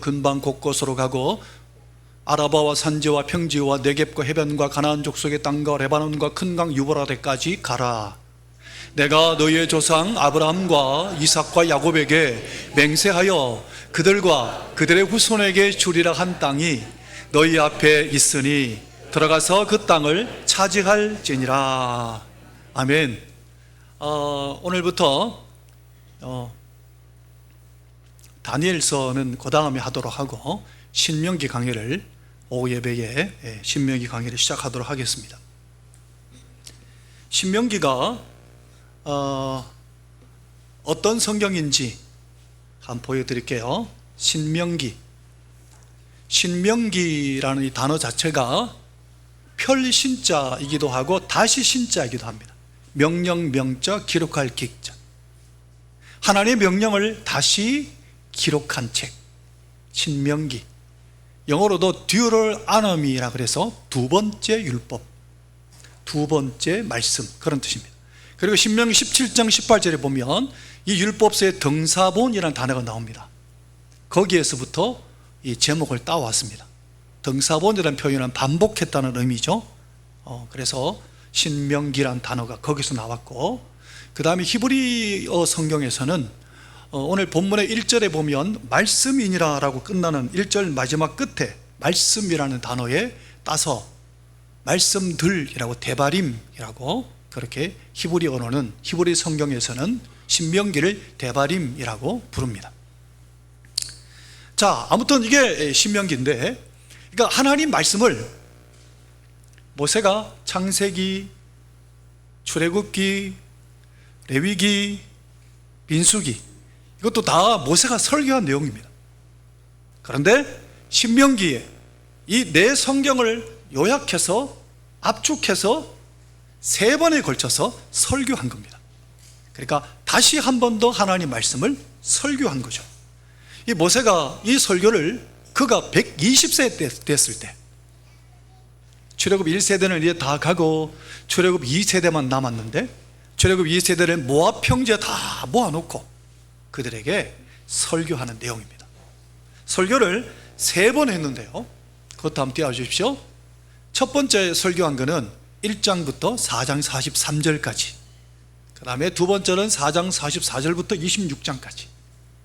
근방 곳곳으로 가고 아라바와 산지와 평지와 네겝과 해변과 가나안 족속의 땅과 레바논과 큰 강 유브라데까지 가라. 내가 너희의 조상 아브라함과 이삭과 야곱에게 맹세하여 그들과 그들의 후손에게 주리라 한 땅이 너희 앞에 있으니 들어가서 그 땅을 차지할지니라. 아멘. 오늘부터 다니엘서는 그 다음에 하도록 하고 신명기 강의를 오후 예배에 신명기 강의를 시작하도록 하겠습니다. 신명기가 어떤 성경인지 한번 보여드릴게요. 신명기라는 이 단어 자체가 별신자이기도 하고 다시 신자이기도 합니다. 명령, 명자, 기록할 기자. 하나님의 명령을 다시 기록한 책, 신명기. 영어로도 듀러아너미라 그래서 두 번째 율법, 두 번째 말씀, 그런 뜻입니다. 그리고 신명기 17장 18절에 보면 이 율법서의 등사본이라는 단어가 나옵니다. 거기에서부터 이 제목을 따왔습니다. 등사본이라는 표현은 반복했다는 의미죠. 그래서 신명기라는 단어가 거기서 나왔고, 그 다음에 히브리어 성경에서는 오늘 본문의 1절에 보면 말씀이니라 라고 끝나는 1절 마지막 끝에 말씀이라는 단어에 따서 말씀들이라고 데바림이라고, 그렇게 히브리 언어는, 히브리 성경에서는 신명기를 데바림이라고 부릅니다. 자, 아무튼 이게 신명기인데, 그러니까 하나님 말씀을 모세가 창세기, 출애굽기, 레위기, 민수기, 이것도 다 모세가 설교한 내용입니다. 그런데 신명기에 이 네 성경을 요약해서 압축해서 3번에 걸쳐서 설교한 겁니다. 그러니까 다시 한 번 더 하나님 말씀을 설교한 거죠. 이 모세가 이 설교를 그가 120세 됐을 때, 출애굽 1세대는 이제 다 가고 출애굽 2세대만 남았는데, 출애굽 2세대를 모압 평지에 다 모아놓고 그들에게 설교하는 내용입니다. 설교를 3번 했는데요, 그것도 한번 띄워주십시오. 첫 번째 설교한 거는 1장부터 4장 43절까지, 그 다음에 두 번째는 4장 44절부터 26장까지,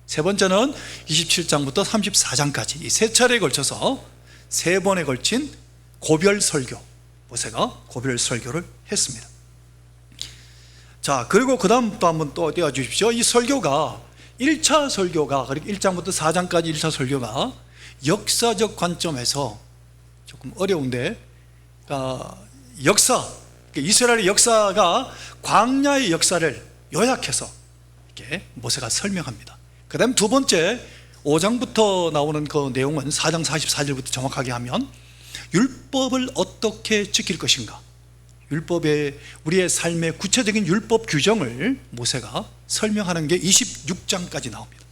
세 번째는 27장부터 34장까지, 이 3차례에 걸쳐서 3번에 걸친 고별 설교, 모세가 고별 설교를 했습니다. 자, 그리고 그 다음부터 한번 또 띄워주십시오. 이 설교가 1차 설교가, 그러니까 1장부터 4장까지 1차 설교가 역사적 관점에서 조금 어려운데, 역사, 이스라엘의 역사가 광야의 역사를 요약해서 이렇게 모세가 설명합니다. 그 다음 두 번째 5장부터 나오는 그 내용은 4장 44절부터 정확하게 하면 율법을 어떻게 지킬 것인가, 율법의, 우리의 삶의 구체적인 율법 규정을 모세가 설명하는 게 26장까지 나옵니다.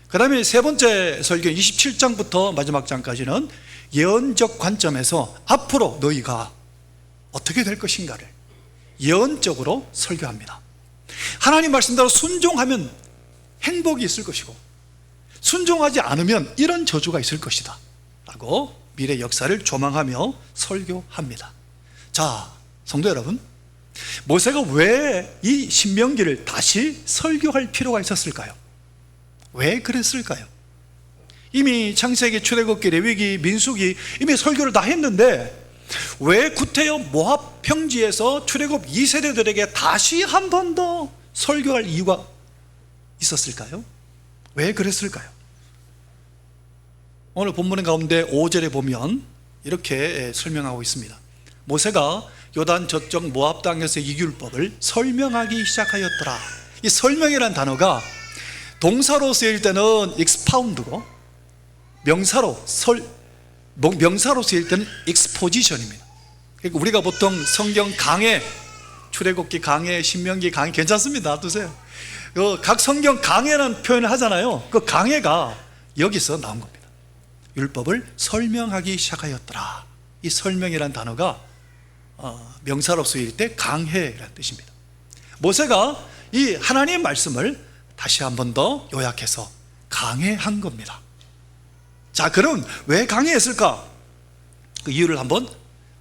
그 다음에 세 번째 설교 27장부터 마지막 장까지는 예언적 관점에서 앞으로 너희가 어떻게 될 것인가를 예언적으로 설교합니다. 하나님 말씀대로 순종하면 행복이 있을 것이고, 순종하지 않으면 이런 저주가 있을 것이다 라고 미래 역사를 조망하며 설교합니다. 자, 성도 여러분, 모세가 왜 이 신명기를 다시 설교할 필요가 있었을까요? 왜 그랬을까요? 이미 창세기, 출애굽기, 레위기, 민수기 이미 설교를 다 했는데 왜 구태여 모압 평지에서 출애굽 2세대들에게 다시 한 번 더 설교할 이유가 있었을까요? 왜 그랬을까요? 오늘 본문 가운데 5절에 보면 이렇게 설명하고 있습니다. 모세가 요단 저쪽 모압 땅에서 이 율법을 설명하기 시작하였더라. 이 설명이라는 단어가 동사로 쓰일 때는 expound고 명사로 쓰일 때는 exposition입니다. 그러니까 우리가 보통 성경 강해, 출애굽기 강해, 신명기 강해, 괜찮습니다. 놔두세요. 각 성경 강해라는 표현을 하잖아요. 그 강해가 여기서 나온 겁니다. 율법을 설명하기 시작하였더라. 이 설명이라는 단어가 명사로 쓰일 때 강해라는 뜻입니다. 모세가 이 하나님의 말씀을 다시 한 번 더 요약해서 강해한 겁니다. 자, 그럼 왜 강해했을까? 그 이유를 한번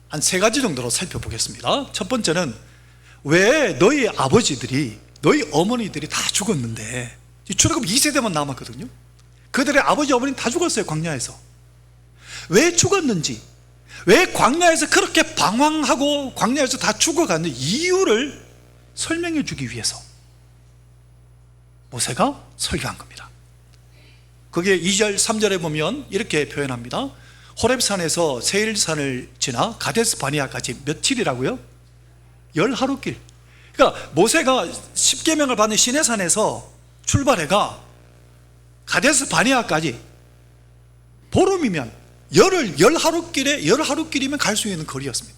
한 3가지 정도로 살펴보겠습니다. 첫 번째는, 왜 너희 아버지들이, 너희 어머니들이 다 죽었는데 출애굽 2세대만 남았거든요. 그들의 아버지 어머니는 다 죽었어요, 광야에서. 왜 죽었는지, 왜 광야에서 그렇게 방황하고 광야에서 다 죽어갔는지 이유를 설명해 주기 위해서 모세가 설교한 겁니다. 그게 2절 3절에 보면 이렇게 표현합니다. 호렙산에서 세일산을 지나 가데스 바네아까지 며칠이라고요? 10하루길. 그러니까 모세가 십계명을 받는 시내산에서 출발해가 가데스 바네아까지 보름이면 10하루길이면 갈 수 있는 거리였습니다.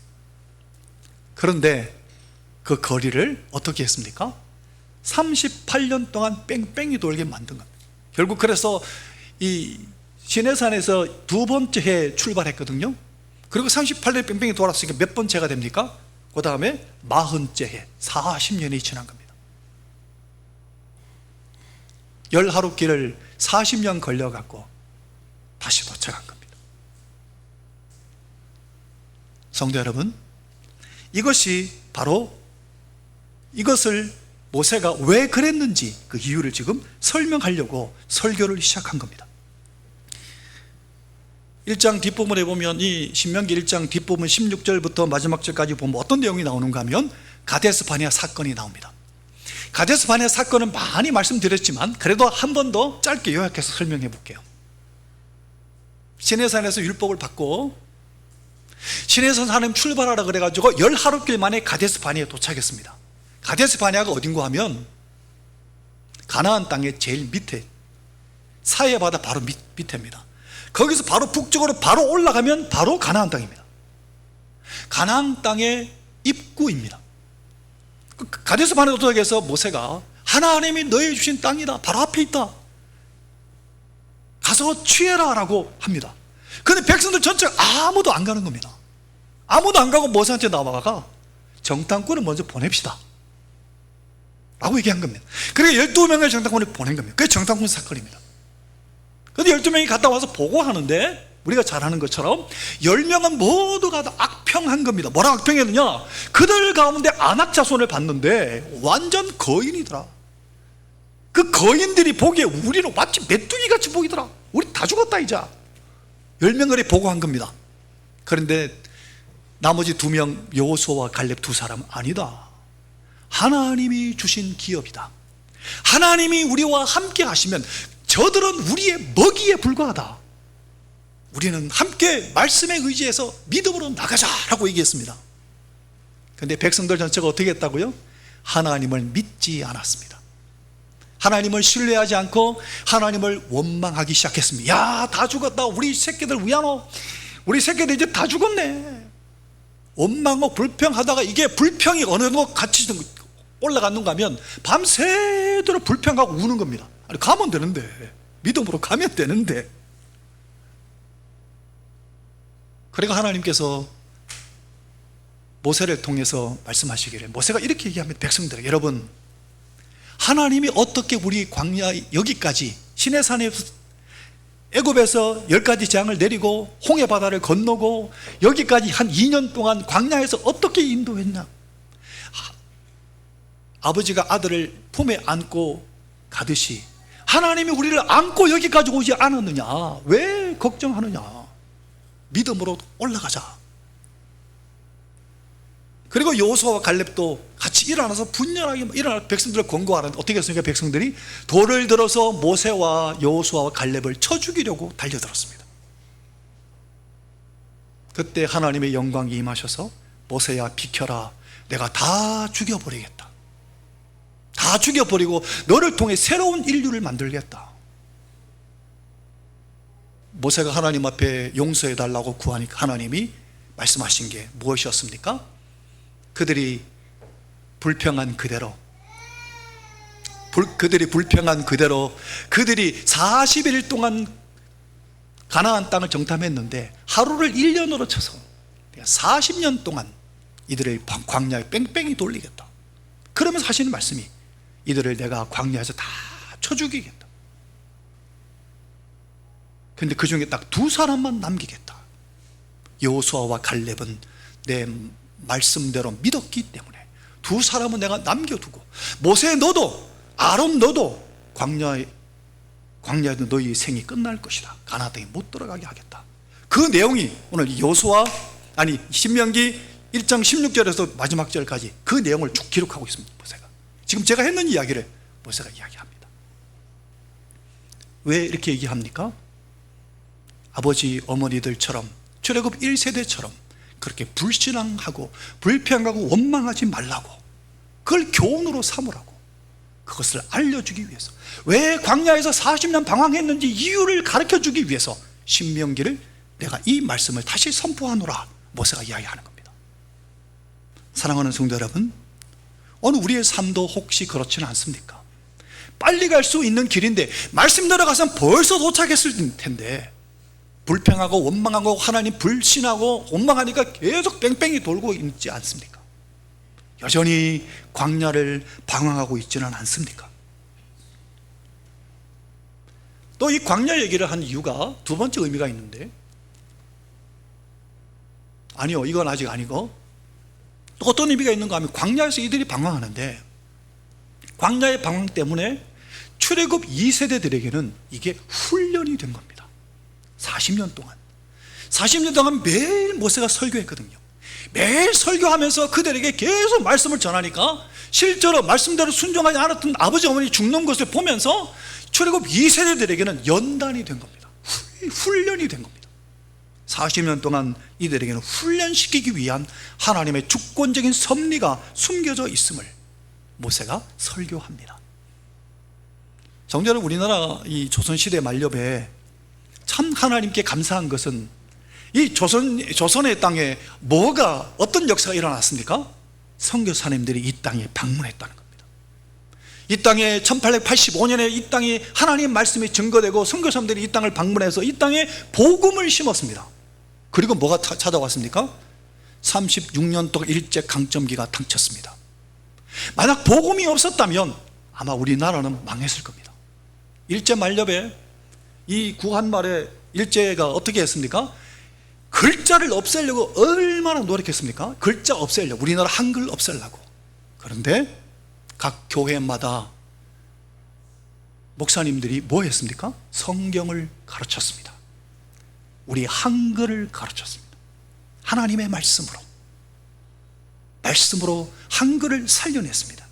그런데 그 거리를 어떻게 했습니까? 38년 동안 뺑뺑이 돌게 만든 겁니다. 결국 그래서 이 시내산에서 2번째 해 출발했거든요. 그리고 38년 뺑뺑이 돌았으니까 몇 번째가 됩니까? 그 다음에 40째 해, 40년이 지난 겁니다. 10하루길을 40년 걸려갖고 다시 도착한 겁니다. 성도 여러분, 이것이 바로, 이것을 모세가 왜 그랬는지 그 이유를 지금 설명하려고 설교를 시작한 겁니다. 1장 뒷부분에 보면, 이 신명기 1장 뒷부분 16절부터 마지막 절까지 보면 어떤 내용이 나오는가 하면 가데스 바네아 사건이 나옵니다. 가데스 바네아 사건은 많이 말씀드렸지만 그래도 한 번 더 짧게 요약해서 설명해 볼게요. 시내산에서 율법을 받고 시내산 하나님 출발하라 그래가지고 10하루길 만에 가데스 바네아에 도착했습니다. 가데스 바네아가 어딘가 하면 가나안 땅의 제일 밑에, 사해 바다 바로 밑에입니다. 거기서 바로 북쪽으로 바로 올라가면 바로 가나안 땅입니다. 가나안 땅의 입구입니다. 가데스 바네아 도착해서 모세가, 하나님이 너희 주신 땅이다, 바로 앞에 있다, 가서 취해라 라고 합니다. 그런데 백성들 전체가 아무도 안 가는 겁니다. 아무도 안 가고 모세한테 나와가 정탐꾼을 먼저 보냅시다 라고 얘기한 겁니다. 그러니까 12명의 정탐꾼을 보낸 겁니다. 그게 정탐꾼 사건입니다. 그런데 12명이 갔다 와서 보고하는데, 우리가 잘 아는 것처럼 10명은 모두가 다 악평한 겁니다. 뭐라 악평했느냐? 그들 가운데 안악 자손을 봤는데 완전 거인이더라. 그 거인들이 보기에 우리는 마치 메뚜기같이 보이더라. 우리 다 죽었다 이제. 10명을 보고한 겁니다. 그런데 나머지 2명, 여호수아와 갈렙 2사람은 아니다, 하나님이 주신 기업이다, 하나님이 우리와 함께 하시면 저들은 우리의 먹이에 불과하다, 우리는 함께 말씀에 의지해서 믿음으로 나가자라고 얘기했습니다. 그런데 백성들 전체가 어떻게 했다고요? 하나님을 믿지 않았습니다. 하나님을 신뢰하지 않고 하나님을 원망하기 시작했습니다. 야, 다 죽었다, 우리 새끼들 위하노, 우리 새끼들 이제 다 죽었네. 원망하고 불평하다가 이게 불평이 어느 정도 같이 올라갔는가 하면 밤새도록 불평하고 우는 겁니다. 아니, 가면 되는데, 믿음으로 가면 되는데. 그러니까 하나님께서 모세를 통해서 말씀하시기를, 모세가 이렇게 얘기합니다. 백성들에게, 여러분, 하나님이 어떻게 우리 광야 여기까지 시내산에서 애굽에서 10가지 재앙을 내리고 홍해 바다를 건너고 여기까지 한 2년 동안 광야에서 어떻게 인도했냐? 아버지가 아들을 품에 안고 가듯이 하나님이 우리를 안고 여기까지 오지 않았느냐? 왜 걱정하느냐? 믿음으로 올라가자. 그리고 여호수아와 갈렙도 같이 일어나서 분열하게 일어나 백성들을 권고하는데 어떻게 했습니까? 백성들이 돌을 들어서 모세와 여호수아와 갈렙을 쳐 죽이려고 달려들었습니다. 그때 하나님의 영광이 임하셔서, 모세야 비켜라, 내가 다 죽여버리겠다, 다 죽여버리고 너를 통해 새로운 인류를 만들겠다. 모세가 하나님 앞에 용서해달라고 구하니까 하나님이 말씀하신 게 무엇이었습니까? 그들이 불평한 그대로, 그들이 40일 동안 가나안 땅을 정탐했는데 하루를 1년으로 쳐서 40년 동안 이들을 광야에 뺑뺑이 돌리겠다. 그러면서 하시는 말씀이, 이들을 내가 광야에서 다 쳐 죽이겠다. 근데 그 중에 딱 두 사람만 남기겠다. 여호수아와 갈렙은 내 말씀대로 믿었기 때문에 두 사람은 내가 남겨두고, 모세 너도 아론 너도 광야에도 너희 생이 끝날 것이다. 가나안 땅에 못 들어가게 하겠다. 그 내용이 오늘 신명기 1장 16절에서 마지막 절까지 그 내용을 쭉 기록하고 있습니다. 모세가 지금 제가 했는 이야기를 모세가 이야기합니다. 왜 이렇게 얘기합니까? 아버지 어머니들처럼 출애굽 1세대처럼 그렇게 불신앙하고 불평하고 원망하지 말라고, 그걸 교훈으로 삼으라고, 그것을 알려주기 위해서, 왜 광야에서 40년 방황했는지 이유를 가르쳐주기 위해서 신명기를 내가 이 말씀을 다시 선포하노라 모세가 이야기하는 겁니다. 사랑하는 성도 여러분, 오늘 우리의 삶도 혹시 그렇지는 않습니까? 빨리 갈 수 있는 길인데 말씀대로 가서는 벌써 도착했을 텐데 불평하고 원망하고 하나님 불신하고 원망하니까 계속 뺑뺑이 돌고 있지 않습니까? 여전히 광야를 방황하고 있지는 않습니까? 또 이 광야 얘기를 한 이유가 두 번째 의미가 있는데, 아니요, 이건 아직 아니고 또 어떤 의미가 있는가 하면, 광야에서 이들이 방황하는데 광야의 방황 때문에 출애굽 2세대들에게는 이게 훈련이 된 겁니다. 40년 동안 매일 모세가 설교했거든요. 매일 설교하면서 그들에게 계속 말씀을 전하니까 실제로 말씀대로 순종하지 않았던 아버지 어머니 죽는 것을 보면서 출애굽 2세대들에게는 연단이 된 겁니다. 훈련이 된 겁니다. 40년 동안 이들에게는 훈련시키기 위한 하나님의 주권적인 섭리가 숨겨져 있음을 모세가 설교합니다. 성도 여러분, 우리나라 이 조선시대 만렵에 참 하나님께 감사한 것은 이 조선의 땅에 어떤 역사가 일어났습니까? 선교사님들이 이 땅에 방문했다는 겁니다. 이 땅에 1885년에 이 땅이 하나님 말씀이 증거되고 선교사님들이 이 땅을 방문해서 이 땅에 복음을 심었습니다. 그리고 뭐가 찾아왔습니까? 36년 동안 일제 강점기가 닥쳤습니다. 만약 복음이 없었다면 아마 우리나라는 망했을 겁니다. 일제 만렵에 이 구한말에 일제가 어떻게 했습니까? 글자를 없애려고 얼마나 노력했습니까? 글자 없애려고, 우리나라 한글 없애려고. 그런데 각 교회마다 목사님들이 뭐 했습니까? 성경을 가르쳤습니다. 우리 한글을 가르쳤습니다. 하나님의 말씀으로 한글을 살려냈습니다.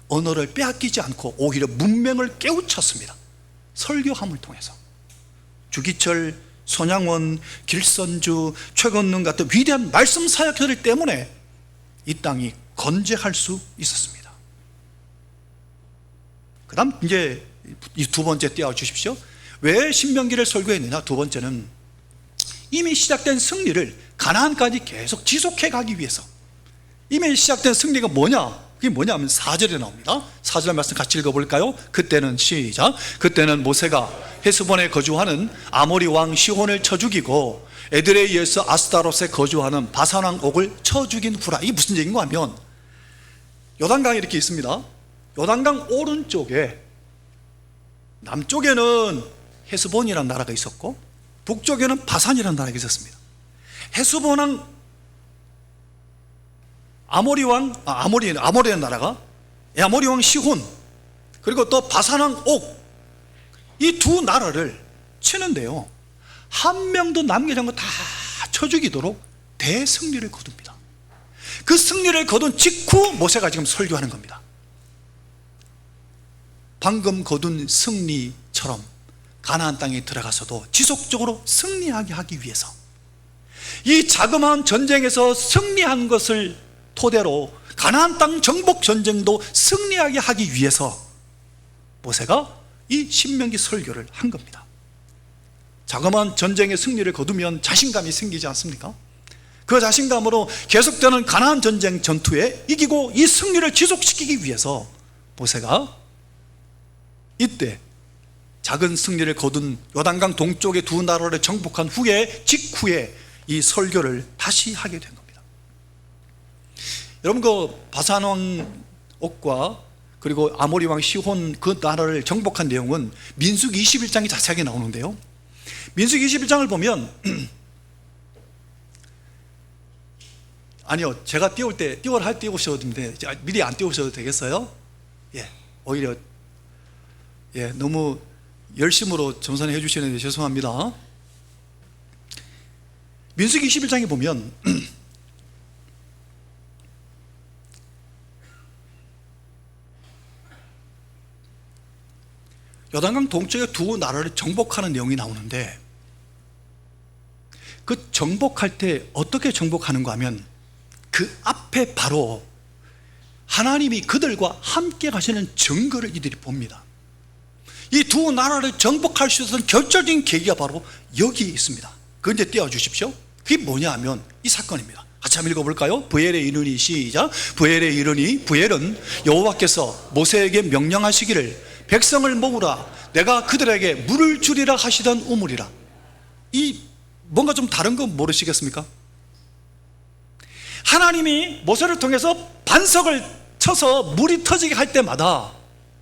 언어를 빼앗기지 않고 오히려 문명을 깨우쳤습니다. 설교함을 통해서. 주기철, 손양원, 길선주, 최건능 같은 위대한 말씀 사역자들 때문에 이 땅이 건재할 수 있었습니다. 그 다음 이제 이 두 번째 띄워주십시오. 왜 신명기를 설교했느냐? 두 번째는 이미 시작된 승리를 가나안까지 계속 지속해 가기 위해서. 이미 시작된 승리가 뭐냐? 그게 뭐냐면 4절에 나옵니다. 4절 말씀 같이 읽어볼까요? 그때는 시작. 그때는 모세가 헤스본에 거주하는 아모리 왕 시혼을 쳐 죽이고 에드레이에서 아스타롯에 거주하는 바산 왕 옥을 쳐 죽인 후라. 이게 무슨 얘기인가 하면, 요단강이 이렇게 있습니다. 요단강 오른쪽에, 남쪽에는 헤스본이라는 나라가 있었고 북쪽에는 바산이라는 나라가 있었습니다. 헤스본 왕 아모리라는 나라가, 아모리 왕 시혼, 그리고 또 바산 왕 옥, 이 두 나라를 치는데요, 한 명도 남기지 않고 다 쳐 죽이도록 대승리를 거둡니다. 그 승리를 거둔 직후 모세가 지금 설교하는 겁니다. 방금 거둔 승리처럼 가나안 땅에 들어가서도 지속적으로 승리하게 하기 위해서, 이 자그마한 전쟁에서 승리한 것을 토대로 가나안 땅 정복 전쟁도 승리하게 하기 위해서 모세가 이 신명기 설교를 한 겁니다. 자그마한 전쟁의 승리를 거두면 자신감이 생기지 않습니까? 그 자신감으로 계속되는 가나안 전쟁 전투에 이기고 이 승리를 지속시키기 위해서 모세가 이때 작은 승리를 거둔 요단강 동쪽의 두 나라를 정복한 후에, 직후에 이 설교를 다시 하게 된 겁니다. 여러분, 그 바산 왕 옥과 그리고 아모리 왕 시혼 그 나라를 정복한 내용은 민수기 21장에 자세하게 나오는데요, 민수기 21장을 보면 아니요, 제가 띄울 때 띄우셔도 되는데 미리 안 띄우셔도 되겠어요? 예, 오히려 너무 열심으로 전산해 주시는데 죄송합니다. 민수기 21장에 보면 요단강 동쪽의 두 나라를 정복하는 내용이 나오는데, 그 정복할 때 어떻게 정복하는가 하면 그 앞에 바로 하나님이 그들과 함께 가시는 증거를 이들이 봅니다. 이 두 나라를 정복할 수 있었던 결정적인 계기가 바로 여기 있습니다. 그걸 이제 띄워주십시오. 그게 뭐냐 하면 이 사건입니다. 같이 한번 읽어볼까요? 부엘의 이르니, 시작. 부엘의 이르니, 부엘은 여호와께서 모세에게 명령하시기를 백성을 모으라, 내가 그들에게 물을 주리라 하시던 우물이라. 이 뭔가 좀 다른 거 모르시겠습니까? 하나님이 모세를 통해서 반석을 쳐서 물이 터지게 할 때마다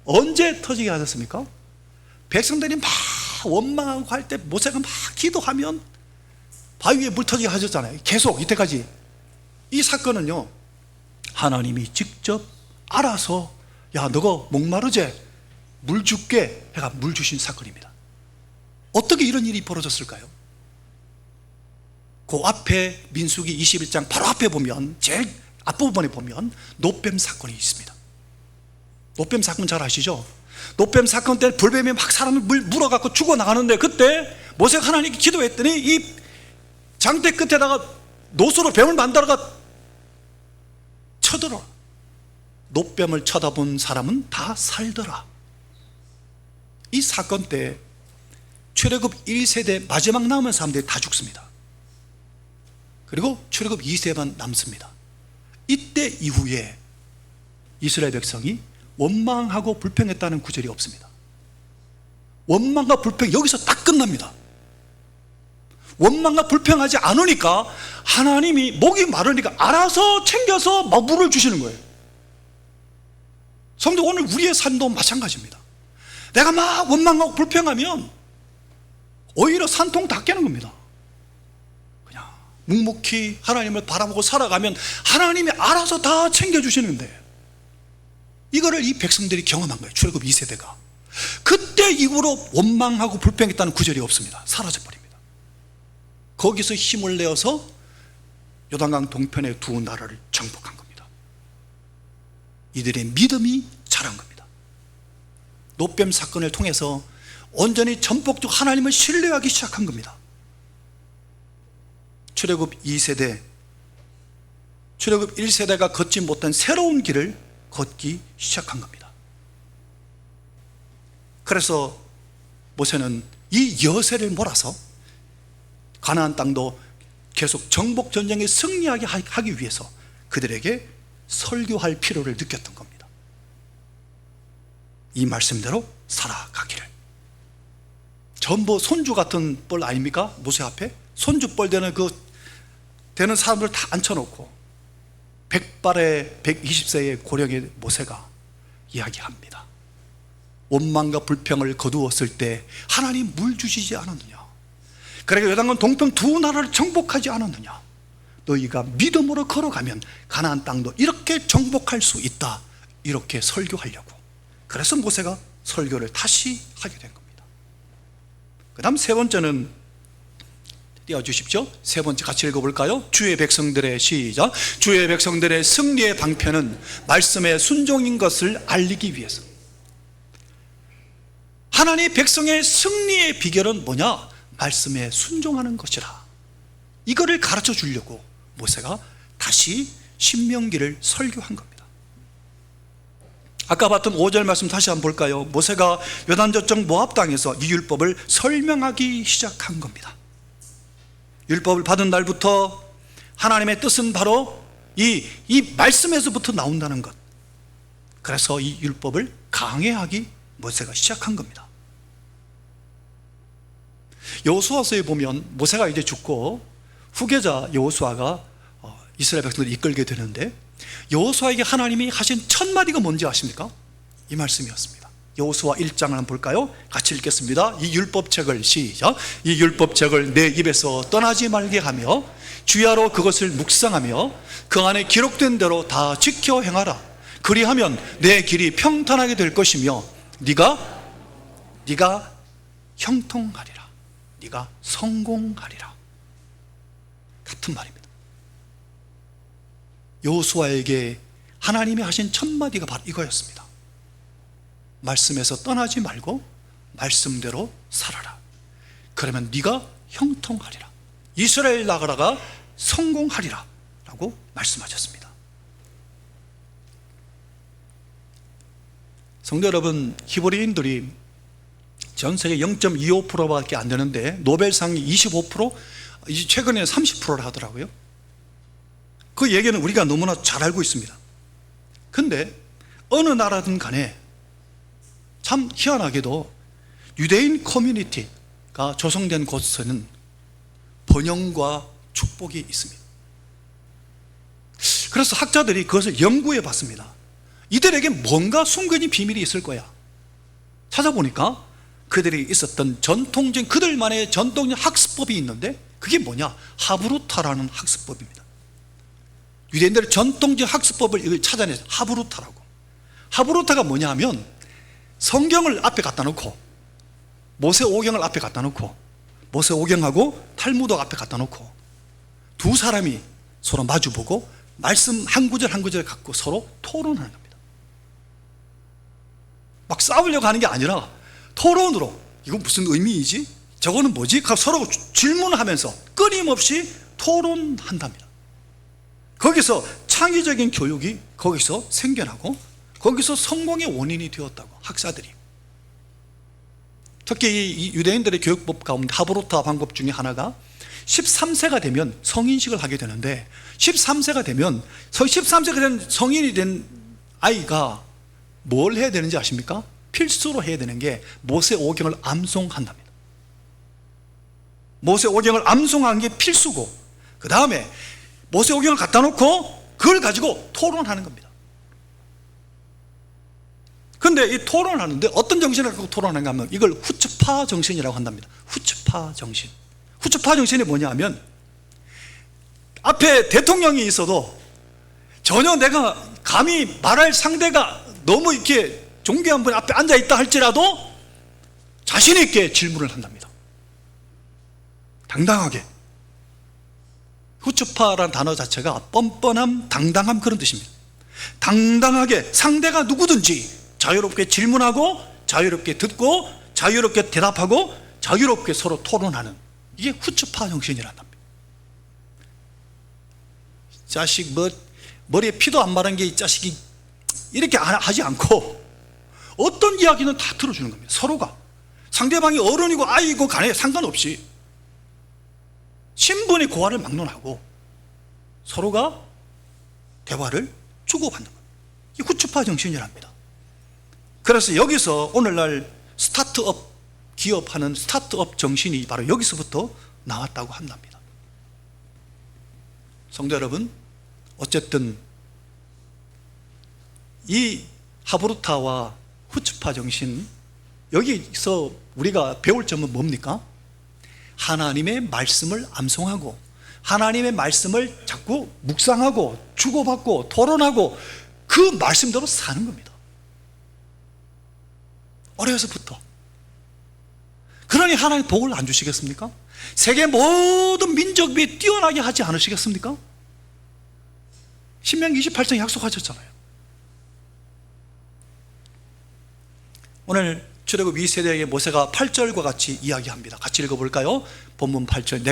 언제 터지게 하셨습니까? 백성들이 막 원망하고 할 때 모세가 막 기도하면 바위에 물 터지게 하셨잖아요. 계속 이때까지. 이 사건은요, 하나님이 직접 알아서 야, 너가 목마르지? 물 줄게 해가 물 주신 사건입니다. 어떻게 이런 일이 벌어졌을까요? 그 앞에 민수기 21장 바로 앞에 보면, 제일 앞부분에 보면 노뱀 사건이 있습니다. 노뱀 사건 잘 아시죠? 노뱀 사건 때 불뱀이 막 사람을 물어갖고 죽어나가는데, 그때 모세가 하나님께 기도했더니 이 장대 끝에다가 노소로 뱀을 만들어가 쳐들어. 노뱀을 쳐다본 사람은 다 살더라. 이 사건 때 출애굽 1세대 마지막 남은 사람들이 다 죽습니다. 그리고 출애굽 2세만 남습니다. 이때 이후에 이스라엘 백성이 원망하고 불평했다는 구절이 없습니다. 원망과 불평 여기서 딱 끝납니다. 원망과 불평하지 않으니까 하나님이 목이 마르니까 알아서 챙겨서 물을 주시는 거예요. 성도, 오늘 우리의 삶도 마찬가지입니다. 내가 막 원망하고 불평하면 오히려 산통 다 깨는 겁니다. 그냥 묵묵히 하나님을 바라보고 살아가면 하나님이 알아서 다 챙겨주시는데, 이거를 이 백성들이 경험한 거예요. 출애굽 2세대가. 그때 이후로 원망하고 불평했다는 구절이 없습니다. 사라져버립니다. 거기서 힘을 내어서 요단강 동편의 두 나라를 정복한 겁니다. 이들의 믿음이 자란 겁니다. 노뱀 사건을 통해서 온전히 전폭적 하나님을 신뢰하기 시작한 겁니다. 출애굽 2세대, 출애굽 1세대가 걷지 못한 새로운 길을 걷기 시작한 겁니다. 그래서 모세는 이 여세를 몰아서 가나안 땅도 계속 정복 전쟁에 승리하게 하기 위해서 그들에게 설교할 필요를 느꼈던 겁니다. 이 말씀대로 살아가기를. 전부 손주 같은 뻘 아닙니까? 모세 앞에 손주 뻘 되는 사람들 다 앉혀놓고 120세의 고령의 모세가 이야기합니다. 원망과 불평을 거두었을 때 하나님 물 주시지 않았느냐? 그러니까 요단강 동편 두 나라를 정복하지 않았느냐? 너희가 믿음으로 걸어가면 가나안 땅도 이렇게 정복할 수 있다. 이렇게 설교하려고. 그래서 모세가 설교를 다시 하게 된 겁니다. 그 다음 세 번째는 띄워주십시오. 세 번째 같이 읽어볼까요? 주의 백성들의, 시작. 주의 백성들의 승리의 방편은 말씀의 순종인 것을 알리기 위해서. 하나님의 백성의 승리의 비결은 뭐냐? 말씀에 순종하는 것이라. 이거를 가르쳐 주려고 모세가 다시 신명기를 설교한 겁니다. 아까 봤던 5절 말씀 다시 한번 볼까요? 모세가 요단 저쪽 모압 땅에서 이 율법을 설명하기 시작한 겁니다. 율법을 받은 날부터 하나님의 뜻은 바로 이 말씀에서부터 나온다는 것. 그래서 이 율법을 강해하기 모세가 시작한 겁니다. 여호수아서에 보면 모세가 이제 죽고 후계자 여호수아가 이스라엘 백성들을 이끌게 되는데, 여호수아에게 하나님이 하신 첫 마디가 뭔지 아십니까? 이 말씀이었습니다. 여호수아 1장을 한번 볼까요? 같이 읽겠습니다. 이 율법책을 시작. 이 율법책을 내 입에서 떠나지 말게 하며 주야로 그것을 묵상하며 그 안에 기록된 대로 다 지켜 행하라. 그리하면 내 길이 평탄하게 될 것이며 네가 형통하리라. 네가 성공하리라. 같은 말입니다. 여호수아에게 하나님이 하신 첫 마디가 바로 이거였습니다. 말씀에서 떠나지 말고 말씀대로 살아라. 그러면 네가 형통하리라. 이스라엘 나라가 성공하리라 라고 말씀하셨습니다. 성도 여러분, 히브리인들이 전 세계 0.25%밖에 안 되는데 노벨상이 25%, 최근에 30%를 하더라고요. 그 얘기는 우리가 너무나 잘 알고 있습니다. 근데 어느 나라든 간에 참 희한하게도 유대인 커뮤니티가 조성된 곳에는 번영과 축복이 있습니다. 그래서 학자들이 그것을 연구해 봤습니다. 이들에게 뭔가 숨겨진 비밀이 있을 거야. 찾아보니까 그들이 있었던 전통적인, 그들만의 전통적인 학습법이 있는데 그게 뭐냐? 하브루타라는 학습법입니다. 유대인들의 전통적인 학습법을 찾아내서 하브루타라고. 하브루타가 뭐냐 하면 성경을 앞에 갖다 놓고 모세오경을 앞에 갖다 놓고 모세오경하고 탈무드 앞에 갖다 놓고 두 사람이 서로 마주보고 말씀 한 구절 한 구절 갖고 서로 토론하는 겁니다. 막 싸우려고 하는 게 아니라 토론으로, 이거 무슨 의미이지? 저거는 뭐지? 서로 질문하면서 끊임없이 토론한답니다. 거기서 창의적인 교육이 거기서 생겨나고 거기서 성공의 원인이 되었다고 학자들이. 특히 이 유대인들의 교육법 가운데 하브루타 방법 중에 하나가 13세가 되면 성인식을 하게 되는데 13세가 되면 13세가 된 성인이 된 아이가 뭘 해야 되는지 아십니까? 필수로 해야 되는 게 모세오경을 암송한답니다. 모세오경을 암송하는 게 필수고 그 다음에 모세오경을 갖다 놓고 그걸 가지고 토론하는 겁니다. 근데 이 토론하는데 어떤 정신을 갖고 토론하는가 하면 이걸 후츠파 정신이라고 한답니다. 후츠파 정신. 후츠파 정신이 뭐냐 하면 앞에 대통령이 있어도 전혀 내가 감히 말할 상대가 너무 이렇게 존귀한 분 앞에 앉아 있다 할지라도 자신 있게 질문을 한답니다. 당당하게. 후츠파라는 단어 자체가 뻔뻔함, 당당함 그런 뜻입니다. 당당하게 상대가 누구든지 자유롭게 질문하고 자유롭게 듣고 자유롭게 대답하고 자유롭게 서로 토론하는, 이게 후츠파 정신이란다. 자식 머리에 피도 안 마른 게 이 자식이 이렇게 하지 않고 어떤 이야기는 다 들어주는 겁니다. 서로가 상대방이 어른이고 아이고 간에 상관없이 신분의 고하를 막론하고 서로가 대화를 주고받는 겁니다. 이게 후츠파 정신이랍니다. 그래서 여기서 오늘날 스타트업 기업하는 스타트업 정신이 바로 여기서부터 나왔다고 한답니다. 성도 여러분, 어쨌든 이 하브루타와 후츠파 정신, 여기서 우리가 배울 점은 뭡니까? 하나님의 말씀을 암송하고 하나님의 말씀을 자꾸 묵상하고 주고받고 토론하고 그 말씀대로 사는 겁니다. 어려서부터. 그러니 하나님 복을 안 주시겠습니까? 세계 모든 민족 위에 뛰어나게 하지 않으시겠습니까? 신명기 28장에 약속하셨잖아요. 오늘 출애굽 2세대에게 모세가 8절과 같이 이야기합니다. 같이 읽어볼까요? 본문 8절.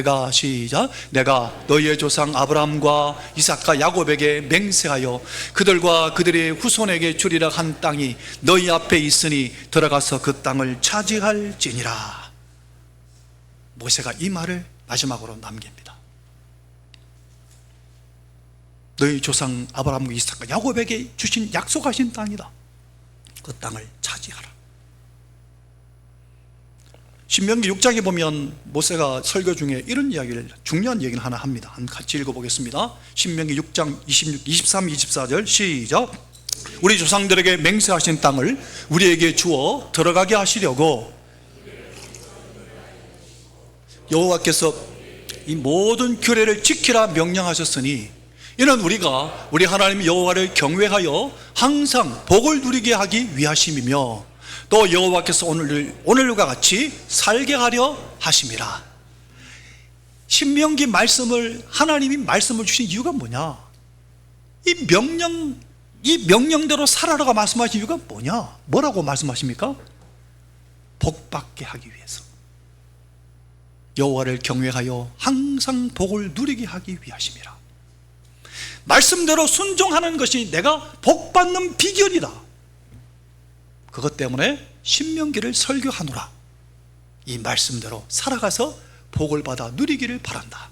내가 너희의 조상 아브라함과 이삭과 야곱에게 맹세하여 그들과 그들의 후손에게 주리라 한 땅이 너희 앞에 있으니 들어가서 그 땅을 차지할지니라. 모세가 이 말을 마지막으로 남깁니다. 너희 조상 아브라함과 이삭과 야곱에게 주신 약속하신 땅이다. 그 땅을 차지하라. 신명기 6장에 보면 모세가 설교 중에 이런 이야기를, 중요한 얘기를 하나 합니다. 같이 읽어보겠습니다. 신명기 6장 26, 23, 24절 시작. 우리 조상들에게 맹세하신 땅을 우리에게 주어 들어가게 하시려고 여호와께서 이 모든 규례를 지키라 명령하셨으니 이는 우리가 우리 하나님 여호와를 경외하여 항상 복을 누리게 하기 위하심이며 또 여호와께서 오늘과 같이 살게 하려 하심이라. 신명기 말씀을 하나님이 말씀을 주신 이유가 뭐냐? 이 명령대로 살아라가 말씀하신 이유가 뭐냐? 뭐라고 말씀하십니까? 복받게 하기 위해서. 여호와를 경외하여 항상 복을 누리게 하기 위하심이라. 말씀대로 순종하는 것이 내가 복받는 비결이다. 그것 때문에 신명기를 설교하노라. 이 말씀대로 살아가서 복을 받아 누리기를 바란다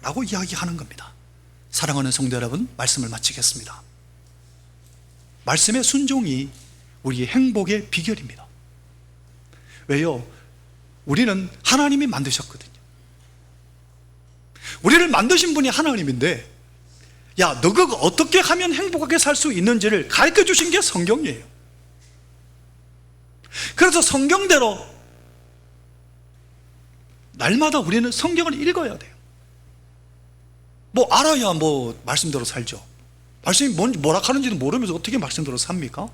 라고 이야기하는 겁니다. 사랑하는 성도 여러분, 말씀을 마치겠습니다. 말씀의 순종이 우리의 행복의 비결입니다. 왜요? 우리는 하나님이 만드셨거든요. 우리를 만드신 분이 하나님인데, 야, 너가 어떻게 하면 행복하게 살 수 있는지를 가르쳐 주신 게 성경이에요. 그래서 성경대로 날마다 우리는 성경을 읽어야 돼요. 뭐 알아야 뭐 말씀대로 살죠. 말씀이 뭔지 뭐라 하는지도 모르면서 어떻게 말씀대로 삽니까?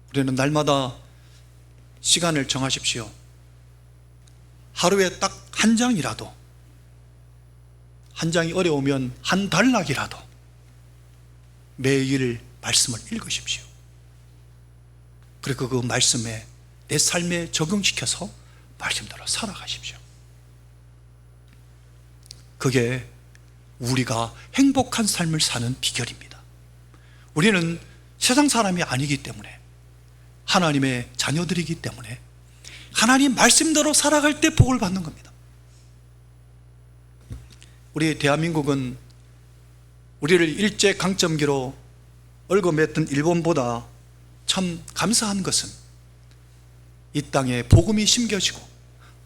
우리는 날마다 시간을 정하십시오. 하루에 딱 한 장이라도, 한 장이 어려우면 한 단락이라도 매일 말씀을 읽으십시오. 그리고 그 말씀에 내 삶에 적용시켜서 말씀대로 살아가십시오. 그게 우리가 행복한 삶을 사는 비결입니다. 우리는 세상 사람이 아니기 때문에, 하나님의 자녀들이기 때문에 하나님 말씀대로 살아갈 때 복을 받는 겁니다. 우리 대한민국은 우리를 일제 강점기로 얽어맸던 일본보다 참 감사한 것은 이 땅에 복음이 심겨지고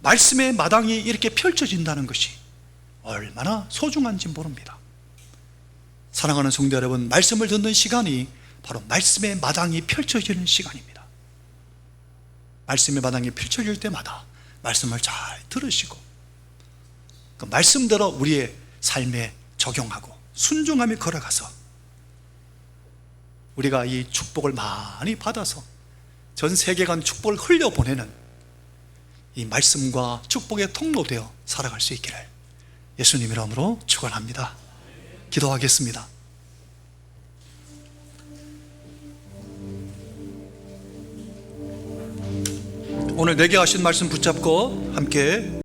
말씀의 마당이 이렇게 펼쳐진다는 것이 얼마나 소중한지 모릅니다. 사랑하는 성도 여러분, 말씀을 듣는 시간이 바로 말씀의 마당이 펼쳐지는 시간입니다. 말씀의 마당이 펼쳐질 때마다 말씀을 잘 들으시고 그 말씀대로 우리의 삶에 적용하고 순종하며 걸어가서 우리가 이 축복을 많이 받아서 전 세계관 축복을 흘려보내는 이 말씀과 축복의 통로되어 살아갈 수 있기를 예수님 이름으로 축원합니다. 기도하겠습니다. 오늘 내게 하신 말씀 붙잡고 함께